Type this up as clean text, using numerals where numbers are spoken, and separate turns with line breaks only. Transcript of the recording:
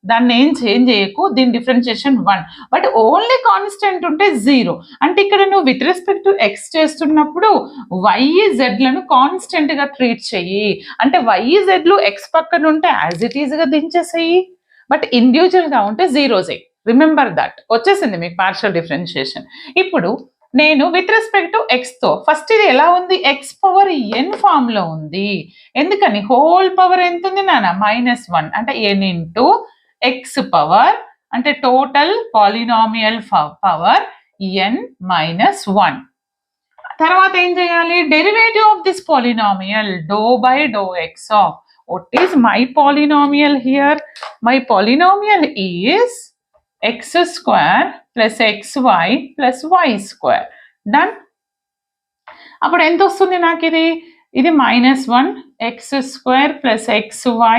దాన్ని ఏం చేంజ్ చేయకు, దీని డిఫరెన్షియేషన్ 1. బట్ ఓన్లీ కాన్స్టెంట్ ఉంటే 0. అంటే ఇక్కడ నువ్వు విత్ రెస్పెక్ట్ టు ఎక్స్ చేస్తున్నప్పుడు YZ-లను కాన్స్టెంట్ గా ట్రీట్ చెయ్యి. అంటే YZ-లు ఎక్స్ పక్కన ఉంటే యాజ్ ఇట్ ఈజ్ గా దించేసేయి, బట్ ఇండివిజువల్ గా ఉంటే 0 చేయి. Remember that. వచ్చేసింది మీకు పార్షియల్ డిఫరెన్షియేషన్. ఇప్పుడు నేను విత్ రెస్పెక్ట్ టు ఎక్స్ తో ఫస్ట్ ఇది ఎలా ఉంది, ఎక్స్ పవర్ ఎన్ ఫామ్ లో ఉంది. ఎందుకని హోల్ పవర్ ఎంత ఉంది నాన్న, -1. అంటే ఎన్ ఇంటూ ఎక్స్ పవర్ అంటే టోటల్ పాలినామియల్ పవర్ ఎన్ -1. తర్వాత ఏం చేయాలి, derivative of this polynomial ∂/∂x of what is my polynomial here? My polynomial is x² plus xy plus y². Done. అప్పుడు ఎంత వస్తుంది నాకు ఇది, ఇది -1 x² plus xy